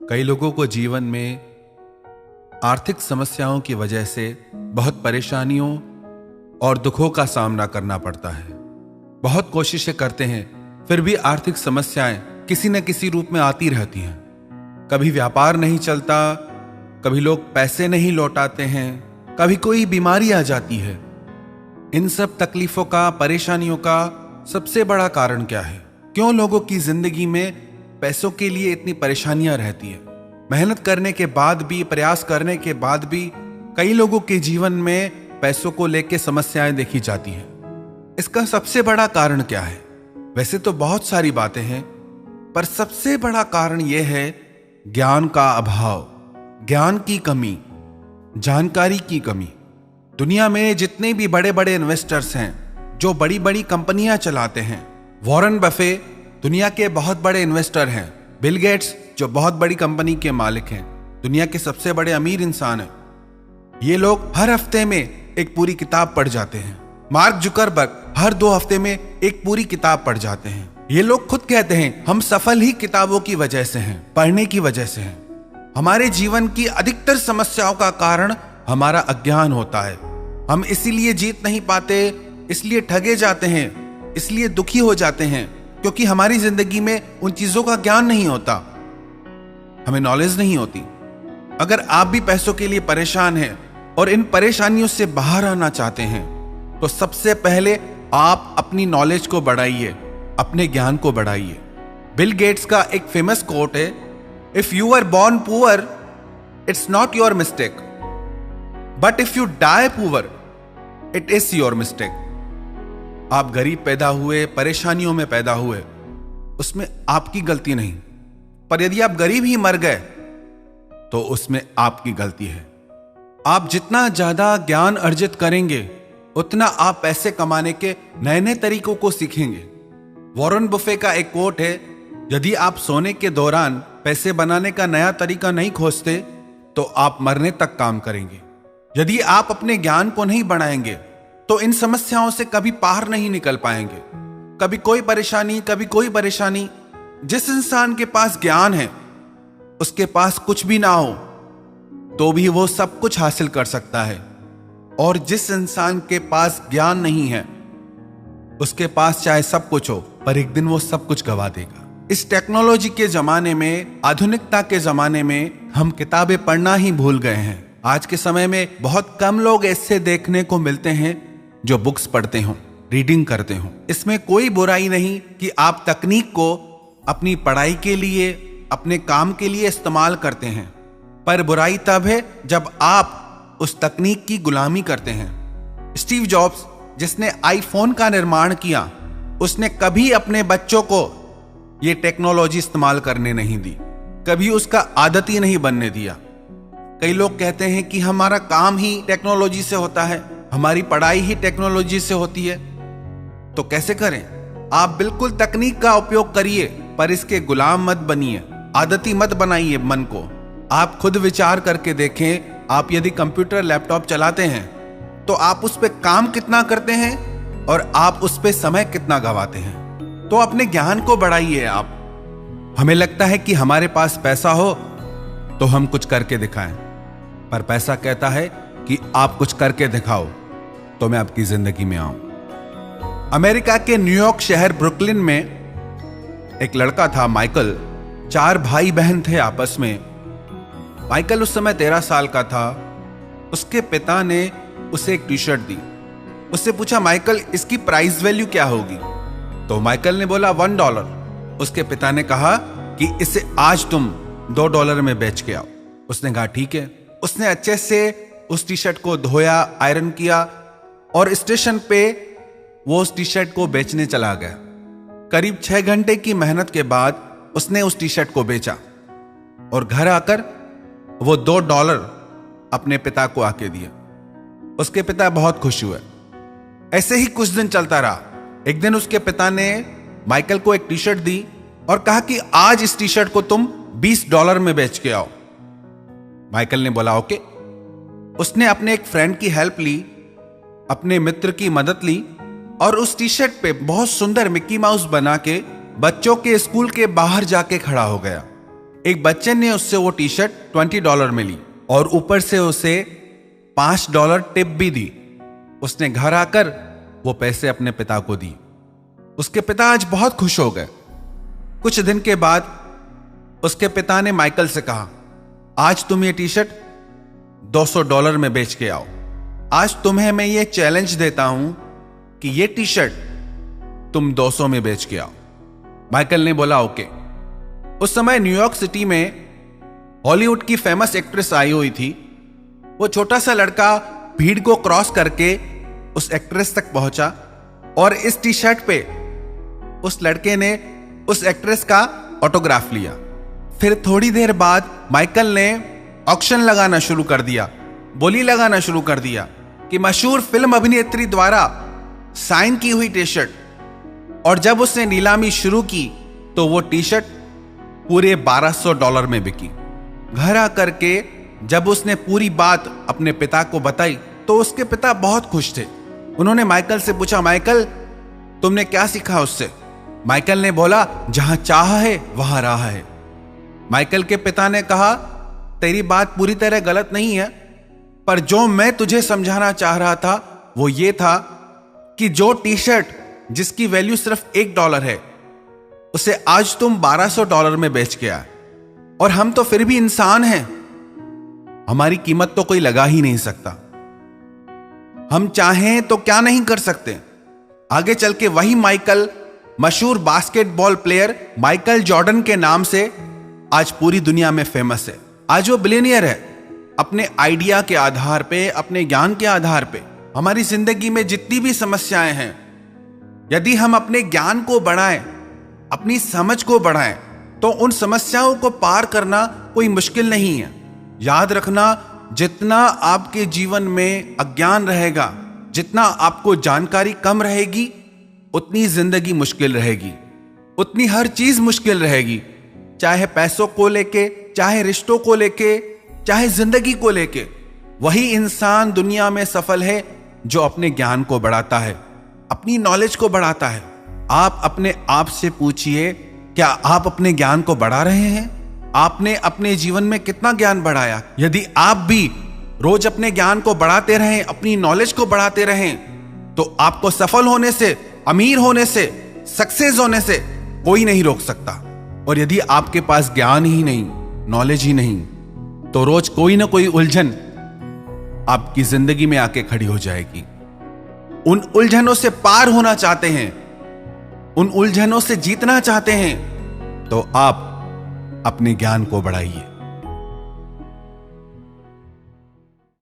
कई लोगों को जीवन में आर्थिक समस्याओं की वजह से बहुत परेशानियों और दुखों का सामना करना पड़ता है। बहुत कोशिशें करते हैं, फिर भी आर्थिक समस्याएं किसी न किसी रूप में आती रहती हैं। कभी व्यापार नहीं चलता, कभी लोग पैसे नहीं लौटाते हैं, कभी कोई बीमारी आ जाती है। इन सब तकलीफों का, परेशानियों का सबसे बड़ा कारण क्या है? क्यों लोगों की जिंदगी में पैसों के लिए इतनी परेशानियां रहती है? मेहनत करने के बाद भी, प्रयास करने के बाद भी कई लोगों के जीवन में पैसों को लेकर समस्याएं देखी जाती हैं। इसका सबसे बड़ा कारण क्या है? वैसे तो बहुत सारी बातें हैं, पर सबसे बड़ा कारण यह है ज्ञान का अभाव, ज्ञान की कमी, जानकारी की कमी। दुनिया में जितने भी बड़े बड़े इन्वेस्टर्स हैं, जो बड़ी बड़ी कंपनियां चलाते हैं, वॉरेन बफे दुनिया के बहुत बड़े इन्वेस्टर हैं, बिल गेट्स जो बहुत बड़ी कंपनी के मालिक हैं, दुनिया के सबसे बड़े अमीर इंसान हैं, ये लोग हर हफ्ते में एक पूरी किताब पढ़ जाते हैं। मार्क जुकरबर्ग हर 2 हफ्ते में एक पूरी किताब पढ़ जाते हैं। ये लोग खुद कहते हैं हम सफल ही किताबों की वजह से हैं, पढ़ने की वजह से हैं। हमारे जीवन की अधिकतर समस्याओं का कारण हमारा अज्ञान होता है। हम इसीलिए जीत नहीं पाते, इसलिए ठगे जाते हैं, इसलिए दुखी हो जाते हैं, क्योंकि हमारी जिंदगी में उन चीजों का ज्ञान नहीं होता, हमें नॉलेज नहीं होती। अगर आप भी पैसों के लिए परेशान हैं और इन परेशानियों से बाहर आना चाहते हैं, तो सबसे पहले आप अपनी नॉलेज को बढ़ाइए, अपने ज्ञान को बढ़ाइए। बिल गेट्स का एक फेमस कोट है, if you are born poor it's not your mistake, but if you die poor it is your mistake. आप गरीब पैदा हुए, परेशानियों में पैदा हुए, उसमें आपकी गलती नहीं, पर यदि आप गरीब ही मर गए तो उसमें आपकी गलती है। आप जितना ज्यादा ज्ञान अर्जित करेंगे, उतना आप पैसे कमाने के नए नए तरीकों को सीखेंगे। वॉरेन बफे का एक कोट है, यदि आप सोने के दौरान पैसे बनाने का नया तरीका नहीं खोजते तो आप मरने तक काम करेंगे। यदि आप अपने ज्ञान को नहीं बढ़ाएंगे तो इन समस्याओं से कभी पार नहीं निकल पाएंगे। कभी कोई परेशानी, कभी कोई परेशानी। जिस इंसान के पास ज्ञान है, उसके पास कुछ भी ना हो तो भी वो सब कुछ हासिल कर सकता है, और जिस इंसान के पास ज्ञान नहीं है, उसके पास चाहे सब कुछ हो, पर एक दिन वो सब कुछ गवा देगा। इस टेक्नोलॉजी के जमाने में, आधुनिकता के जमाने में हम किताबें पढ़ना ही भूल गए हैं। आज के समय में बहुत कम लोग ऐसे देखने को मिलते हैं जो बुक्स पढ़ते हों, रीडिंग करते हों। इसमें कोई बुराई नहीं कि आप तकनीक को अपनी पढ़ाई के लिए, अपने काम के लिए इस्तेमाल करते हैं, पर बुराई तब है जब आप उस तकनीक की गुलामी करते हैं। स्टीव जॉब्स, जिसने आईफोन का निर्माण किया, उसने कभी अपने बच्चों को यह टेक्नोलॉजी इस्तेमाल करने नहीं दी, कभी उसका आदत ही नहीं बनने दिया। कई लोग कहते हैं कि हमारा काम ही टेक्नोलॉजी से होता है, हमारी पढ़ाई ही टेक्नोलॉजी से होती है। तो कैसे करें? आप बिल्कुल तकनीक का उपयोग करिए, पर इसके गुलाम मत बनिए, आदती मत बनाइए मन को। आप खुद विचार करके देखें, आप यदि कंप्यूटर, लैपटॉप चलाते हैं तो आप उस पर काम कितना करते हैं और आप उस पर समय कितना गवाते हैं। तो अपने ज्ञान को बढ़ाइए। आप, हमें लगता है कि हमारे पास पैसा हो तो हम कुछ करके दिखाएं, पर पैसा कहता है कि आप कुछ करके दिखाओ तो मैं आपकी जिंदगी में आऊं। अमेरिका के न्यूयॉर्क शहर ब्रुकलिन में एक लड़का था, माइकल। 4 भाई बहन थे आपस में। माइकल उस समय 13 साल का था। उसके पिता ने उसे एक टी शर्ट दी। उससे पूछा, माइकल इसकी प्राइस वैल्यू क्या होगी? तो माइकल ने बोला $1। उसके पिता ने कहा कि इसे आज तुम $2 में बेच के आओ। उसने कहा ठीक है। उसने अच्छे से उस टी शर्ट को धोया, आयरन किया, और स्टेशन पे वो उस टी शर्ट को बेचने चला गया। करीब 6 घंटे की मेहनत के बाद उसने उस टी शर्ट को बेचा, और घर आकर वो $2 अपने पिता को आके दिया। उसके पिता बहुत खुश हुए। ऐसे ही कुछ दिन चलता रहा। एक दिन उसके पिता ने माइकल को एक टी शर्ट दी और कहा कि आज इस टी शर्ट को तुम $20 में बेच के आओ। माइकल ने बोला ओके। उसने अपने एक फ्रेंड की हेल्प ली, अपने मित्र की मदद ली, और उस टी शर्ट पे बहुत सुंदर मिक्की माउस बना के बच्चों के स्कूल के बाहर जाके खड़ा हो गया। एक बच्चे ने उससे वो टी शर्ट $20 में ली और ऊपर से उसे $5 टिप भी दी। उसने घर आकर वो पैसे अपने पिता को दी। उसके पिता आज बहुत खुश हो गए। कुछ दिन के बाद उसके पिता ने माइकल से कहा, आज तुम ये टी शर्ट $200 में बेच के आओ। आज तुम्हें मैं ये चैलेंज देता हूं कि ये टी शर्ट तुम 200 में बेच के आओ। माइकल ने बोला ओके। उस समय न्यूयॉर्क सिटी में हॉलीवुड की फेमस एक्ट्रेस आई हुई थी। वो छोटा सा लड़का भीड़ को क्रॉस करके उस एक्ट्रेस तक पहुंचा और इस टी शर्ट पे उस लड़के ने उस एक्ट्रेस का ऑटोग्राफ लिया। फिर थोड़ी देर बाद माइकल ने ऑक्शन लगाना शुरू कर दिया, बोली लगाना शुरू कर दिया कि मशहूर फिल्म अभिनेत्री द्वारा साइन की हुई टी शर्ट। और जब उसने नीलामी शुरू की तो वो टी शर्ट पूरे $1200 में बिकी। घर आकर के जब उसने पूरी बात अपने पिता को बताई तो उसके पिता बहुत खुश थे। उन्होंने माइकल से पूछा, माइकल तुमने क्या सीखा उससे? माइकल ने बोला, जहां चाह है वहां राह है। माइकल के पिता ने कहा, तेरी बात पूरी तरह गलत नहीं है, पर जो मैं तुझे समझाना चाह रहा था वो ये था कि जो टी शर्ट जिसकी वैल्यू सिर्फ $1 है उसे आज तुम $1200 में बेच के आए। और हम तो फिर भी इंसान हैं, हमारी कीमत तो कोई लगा ही नहीं सकता। हम चाहें तो क्या नहीं कर सकते। आगे चल के वही माइकल मशहूर बास्केटबॉल प्लेयर माइकल जॉर्डन के नाम से आज पूरी दुनिया में फेमस है। आज वो बिलियनियर है। अपने आइडिया के आधार पे, अपने ज्ञान के आधार पे हमारी जिंदगी में जितनी भी समस्याएं हैं, यदि हम अपने ज्ञान को बढ़ाएं, अपनी समझ को बढ़ाएं, तो उन समस्याओं को पार करना कोई मुश्किल नहीं है। याद रखना, जितना आपके जीवन में अज्ञान रहेगा, जितना आपको जानकारी कम रहेगी, उतनी जिंदगी मुश्किल रहेगी, उतनी हर चीज मुश्किल रहेगी। चाहे पैसों को लेके, चाहे रिश्तों को लेके, चाहे जिंदगी को लेके। वही इंसान दुनिया में सफल है जो अपने ज्ञान को बढ़ाता है, अपनी नॉलेज को बढ़ाता है। आप अपने आप से पूछिए, क्या आप अपने ज्ञान को बढ़ा रहे हैं? आपने अपने जीवन में कितना ज्ञान बढ़ाया? यदि आप भी रोज अपने ज्ञान को बढ़ाते रहें, अपनी नॉलेज को बढ़ाते रहें, तो आपको सफल होने से, अमीर होने से, सक्सेस होने से कोई नहीं रोक सकता। और यदि आपके पास ज्ञान ही नहीं, नॉलेज ही नहीं, तो रोज कोई ना कोई उलझन आपकी जिंदगी में आके खड़ी हो जाएगी। उन उलझनों से पार होना चाहते हैं, उन उलझनों से जीतना चाहते हैं, तो आप अपने ज्ञान को बढ़ाइए।